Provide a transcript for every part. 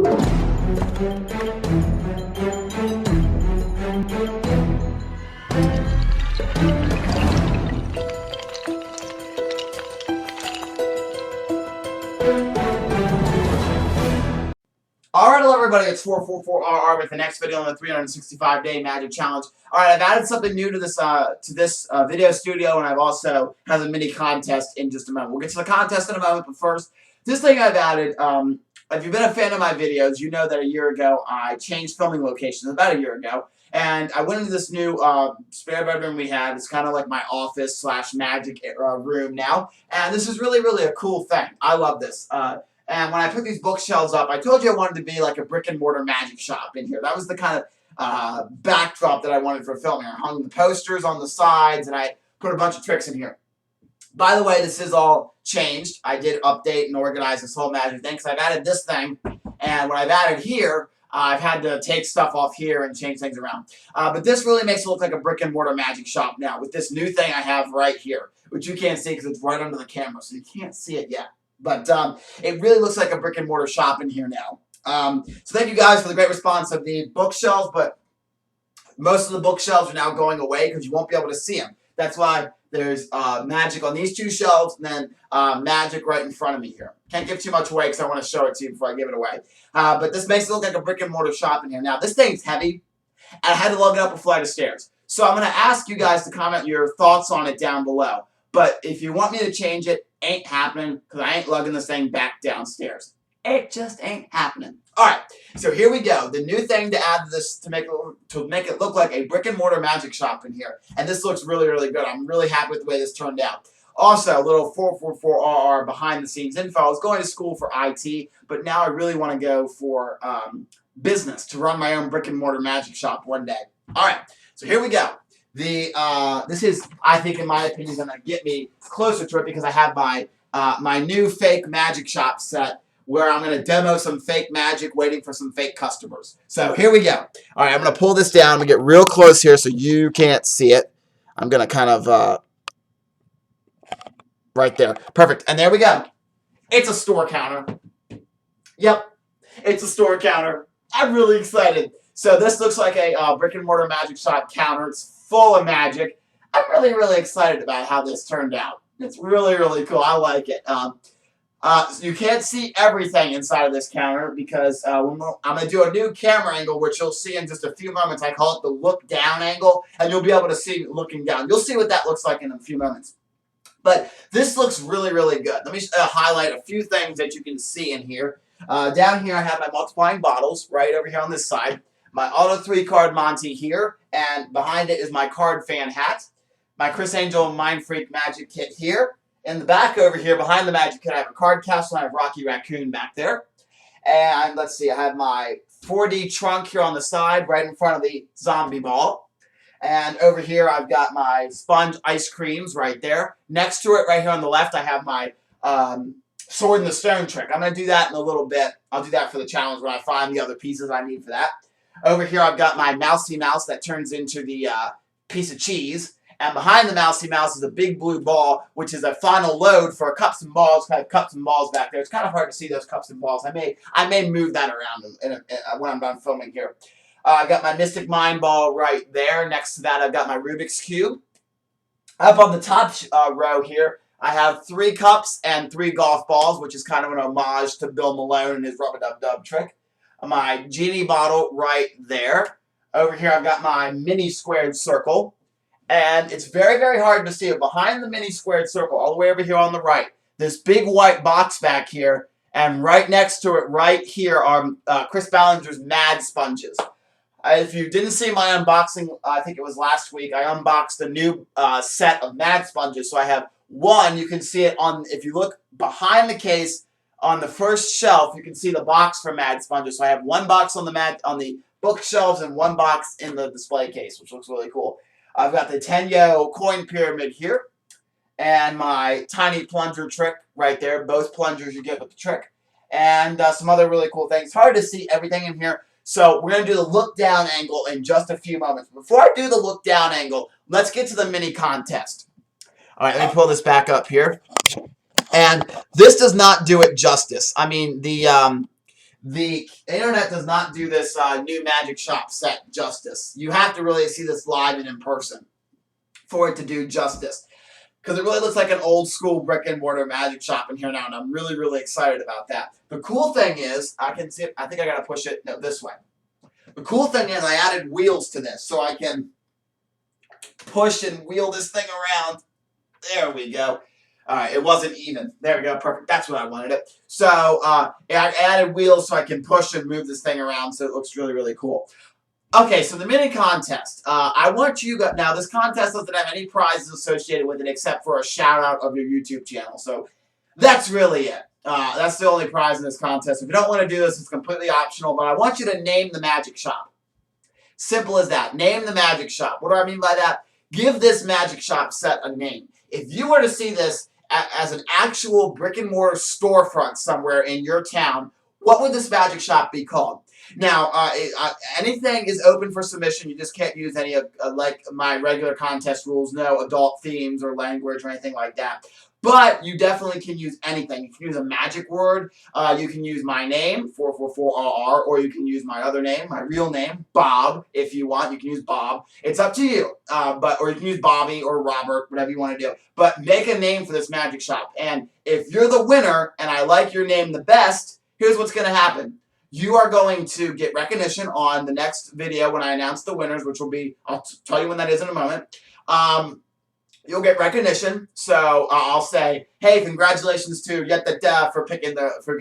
Alright, hello everybody, it's 444RR with the next video on the 365-day magic challenge. Alright, I've added something new to this video studio, and I've also has a mini contest in just a moment. We'll get to the contest in a moment, but first, this thing I've added, if you've been a fan of my videos, you know that a year ago I changed filming locations, about a year ago, and I went into this new spare bedroom we had. It's kind of like my office / magic room now, and this is really, really a cool thing. I love this. And when I put these bookshelves up, I told you I wanted to be like a brick and mortar magic shop in here. That was the kind of backdrop that I wanted for filming. I hung the posters on the sides, and I put a bunch of tricks in here. By the way, this is all changed. I did update and organize this whole magic thing because I've added this thing, and what I've added here, I've had to take stuff off here and change things around. But this really makes it look like a brick and mortar magic shop now with this new thing I have right here, which you can't see because it's right under the camera, so you can't see it yet. But it really looks like a brick and mortar shop in here now. So thank you guys for the great response of the bookshelves, but most of the bookshelves are now going away because you won't be able to see them. That's why there's magic on these two shelves and then magic right in front of me here. Can't give too much away because I want to show it to you before I give it away. But this makes it look like a brick and mortar shop in here. Now, this thing's heavy, and I had to lug it up a flight of stairs. So I'm going to ask you guys to comment your thoughts on it down below. But if you want me to change it, ain't happening, because I ain't lugging this thing back downstairs. It just ain't happening. Alright, so here we go. The new thing to add to this to make it look like a brick and mortar magic shop in here. And this looks really, really good. I'm really happy with the way this turned out. Also, a little 444RR behind the scenes info. I was going to school for IT, but now I really want to go for business, to run my own brick and mortar magic shop one day. Alright, so here we go. This is, I think, in my opinion, going to get me closer to it because I have my my new fake magic shop set where I'm going to demo some fake magic waiting for some fake customers. So here we go. All right, I'm going to pull this down. I'm going to get real close here so you can't see it. I'm going to kind of, right there. Perfect. And there we go. It's a store counter. Yep, it's a store counter. I'm really excited. So this looks like a brick and mortar magic shop counter. It's full of magic. I'm really, really excited about how this turned out. It's really, really cool. I like it. So you can't see everything inside of this counter because I'm going to do a new camera angle, which you'll see in just a few moments. I call it the look down angle, and you'll be able to see looking down. You'll see what that looks like in a few moments. But this looks really, really good. Let me highlight a few things that you can see in here. Down here I have my multiplying bottles right over here on this side. My Auto 3 card Monty here, and behind it is my card fan hat. My Criss Angel Mind Freak Magic Kit here. In the back over here, behind the Magic Kit, I have a card castle, and I have Rocky Raccoon back there. And let's see, I have my 4D trunk here on the side, right in front of the zombie ball. And over here, I've got my sponge ice creams right there. Next to it, right here on the left, I have my Sword in the Stone trick. I'm going to do that in a little bit. I'll do that for the challenge when I find the other pieces I need for that. Over here, I've got my Mousy Mouse that turns into the piece of cheese. And behind the Mousy Mouse is a big blue ball, which is a final load for cups and balls. I have cups and balls back there. It's kind of hard to see those cups and balls. I may move that around when I'm done filming here. I've got my Mystic Mind Ball right there. Next to that, I've got my Rubik's Cube. Up on the top row here, I have 3 cups and 3 golf balls, which is kind of an homage to Bill Malone and his Rub-a-Dub-Dub trick. My Genie bottle right there. Over here, I've got my mini squared circle. And it's very, very hard to see it. Behind the mini squared circle, all the way over here on the right, this big white box back here, and right next to it right here are Chris Ballinger's Mad Sponges. If you didn't see my unboxing, I think it was last week, I unboxed a new set of Mad Sponges. So I have one, you can see it on, if you look behind the case, on the first shelf, you can see the box for Mad Sponges. So I have one box on the bookshelves and one box in the display case, which looks really cool. I've got the Tenyo coin pyramid here, and my tiny plunger trick right there. Both plungers you get with the trick, and some other really cool things. It's hard to see everything in here, so we're going to do the look down angle in just a few moments. Before I do the look down angle, let's get to the mini contest. All right, let me pull this back up here. And this does not do it justice. I mean, The internet does not do this new Magic Shop set justice. You have to really see this live and in person for it to do justice. Because it really looks like an old school brick and mortar magic shop in here now, and I'm really, really excited about that. The cool thing is, I can see it, I think I gotta push it this way. The cool thing is I added wheels to this, so I can push and wheel this thing around. There we go. Alright, it wasn't even. There we go, perfect. That's what I wanted it. So, I added wheels so I can push and move this thing around, so it looks really, really cool. Okay, so the mini contest. I want you guys. Now, this contest doesn't have any prizes associated with it except for a shout out of your YouTube channel. So that's really it. That's the only prize in this contest. If you don't want to do this, it's completely optional. But I want you to name the magic shop. Simple as that. Name the magic shop. What do I mean by that? Give this magic shop set a name. If you were to see this as an actual brick and mortar storefront somewhere in your town, what would this magic shop be called? Now, anything is open for submission. You just can't use any of, like my regular contest rules, no adult themes or language or anything like that. But you definitely can use anything. You can use a magic word. You can use my name, 444RR, or you can use my other name, my real name, Bob, if you want. You can use Bob. It's up to you. Or you can use Bobby or Robert, whatever you want to do. But make a name for this magic shop. And if you're the winner and I like your name the best, here's what's going to happen. You are going to get recognition on the next video when I announce the winners, which will be, I'll tell you when that is in a moment. You'll get recognition. So I'll say, hey, congratulations to Yet for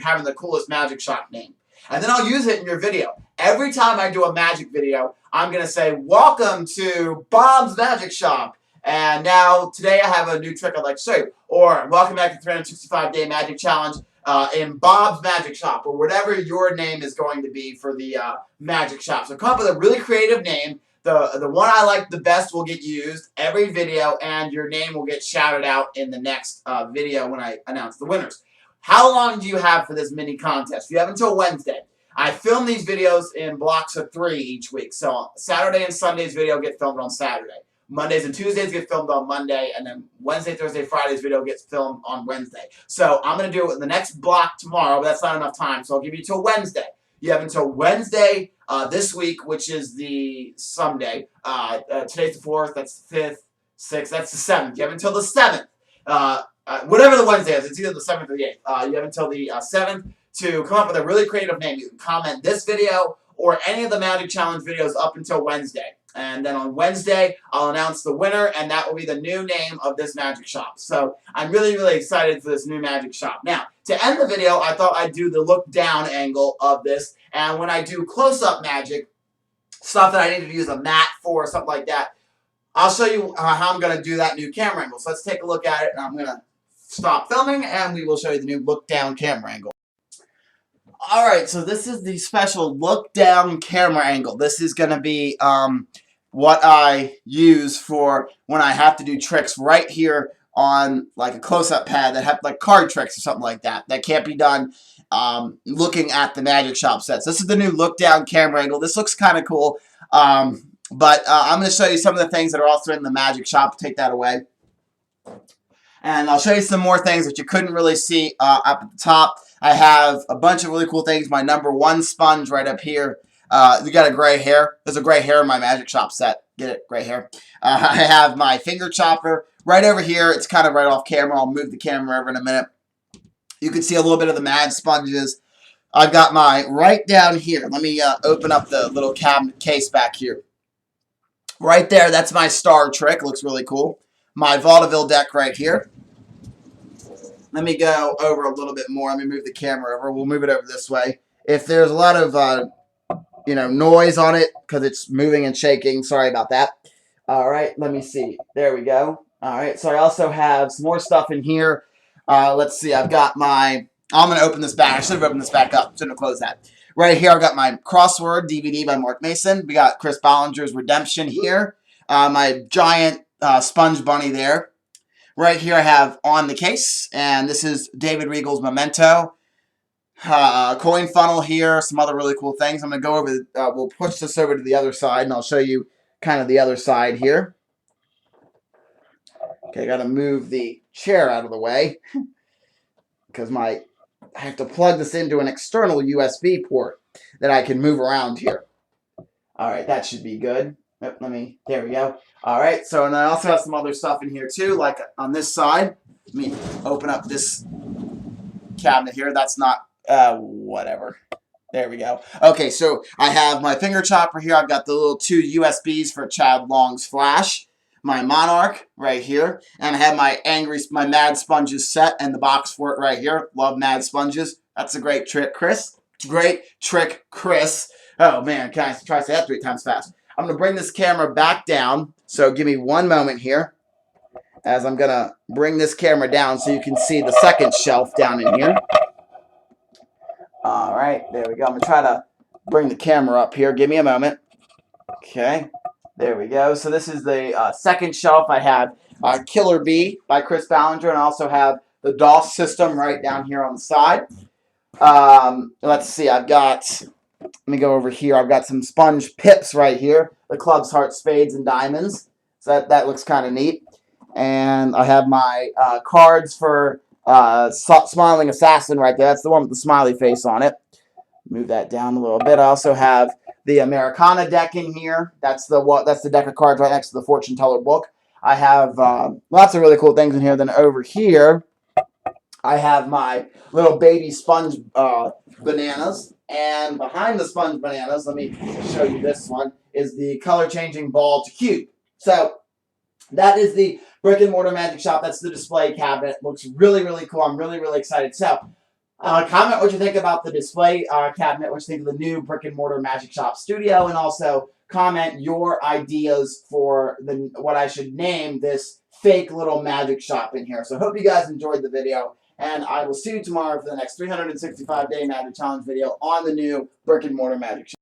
having the coolest magic shop name. And then I'll use it in your video. Every time I do a magic video, I'm going to say, welcome to Bob's Magic Shop. And now, today I have a new trick I'd like to show you. Or, welcome back to the 365 Day Magic Challenge in Bob's Magic Shop. Or whatever your name is going to be for the magic shop. So come up with a really creative name. The one I like the best will get used every video. And your name will get shouted out in the next video when I announce the winners. How long do you have for this mini contest? You have until Wednesday. I film these videos in blocks of 3 each week. So Saturday and Sunday's video get filmed on Saturday. Mondays and Tuesdays get filmed on Monday, and then Wednesday, Thursday, Friday's video gets filmed on Wednesday. So I'm going to do it in the next block tomorrow, but that's not enough time, so I'll give you till Wednesday. You have until Wednesday this week, which is the Sunday. Today's the 4th, that's the 5th, 6th, that's the 7th. You have until the 7th. Whatever the Wednesday is, it's either the 7th or the 8th. You have until the 7th to come up with a really creative name. You can comment this video or any of the Magic Challenge videos up until Wednesday. And then on Wednesday, I'll announce the winner, and that will be the new name of this magic shop. So I'm really, really excited for this new magic shop. Now, to end the video, I thought I'd do the look down angle of this. And when I do close-up magic, stuff that I need to use a mat for or something like that, I'll show you how I'm going to do that new camera angle. So let's take a look at it, and I'm going to stop filming, and we will show you the new look down camera angle. Alright, so this is the special look down camera angle. This is going to be what I use for when I have to do tricks right here on like a close-up pad that have like card tricks or something like that. That can't be done looking at the magic shop sets. This is the new look down camera angle. This looks kind of cool. But I'm going to show you some of the things that are also in the magic shop. Take that away. And I'll show you some more things that you couldn't really see up at the top. I have a bunch of really cool things. My #1 sponge right up here. You got a gray hair. There's a gray hair in my magic shop set. Get it? Gray hair. I have my finger chopper right over here. It's kind of right off camera. I'll move the camera over in a minute. You can see a little bit of the mad sponges. I've got my right down here. Let me open up the little cabinet case back here. Right there, that's my star trick. Looks really cool. My vaudeville deck right here. Let me go over a little bit more. Let me move the camera over. We'll move it over this way. If there's a lot of, noise on it because it's moving and shaking, sorry about that. All right, let me see. There we go. All right, so I also have some more stuff in here. Let's see. I've got my... I'm going to open this back. I should have opened this back up. Shouldn't have closed that. Right here, I've got my Crossword DVD by Mark Mason. We got Chris Ballinger's Redemption here. My giant sponge bunny there. Right here I have On the Case, and this is David Regal's Memento. Coin funnel here, some other really cool things. I'm going to go over, we'll push this over to the other side, and I'll show you kind of the other side here. Okay, I got to move the chair out of the way, because my I have to plug this into an external USB port that I can move around here. All right, that should be good. Yep, there we go. All right, so and I also have some other stuff in here too, like on this side. Let me open up this cabinet here. That's not, whatever. There we go. Okay, so I have my finger chopper here. I've got the little 2 USBs for Chad Long's flash. My Monarch right here. And I have my Mad Sponges set and the box for it right here. Love Mad Sponges. That's a great trick, Chris. Great trick, Chris. Oh, man, can I try to say that 3 times fast? I'm going to bring this camera back down. So give me one moment here as I'm going to bring this camera down so you can see the second shelf down in here. All right, there we go. I'm going to try to bring the camera up here. Give me a moment. Okay, there we go. So this is the second shelf. I have Killer Bee by Chris Ballinger, and I also have the DOS system right down here on the side. Let's see. Let me go over here. I've got some sponge pips right here. The Club's Heart, Spades, and Diamonds. So that looks kind of neat. And I have my cards for Smiling Assassin right there. That's the one with the smiley face on it. Move that down a little bit. I also have the Americana deck in here. That's the deck of cards right next to the Fortune Teller book. I have lots of really cool things in here. Then over here, I have my little baby sponge bananas. And behind the sponge bananas, let me show you this one, is the color-changing ball to cube. So that is the Brick and Mortar Magic Shop. That's the display cabinet. Looks really, really cool. I'm really, really excited. So comment what you think about the display cabinet, what you think of the new Brick and Mortar Magic Shop studio, and also comment your ideas for what I should name this fake little magic shop in here. So I hope you guys enjoyed the video, and I will see you tomorrow for the next 365-day Magic Challenge video on the new Brick and Mortar Magic Shop.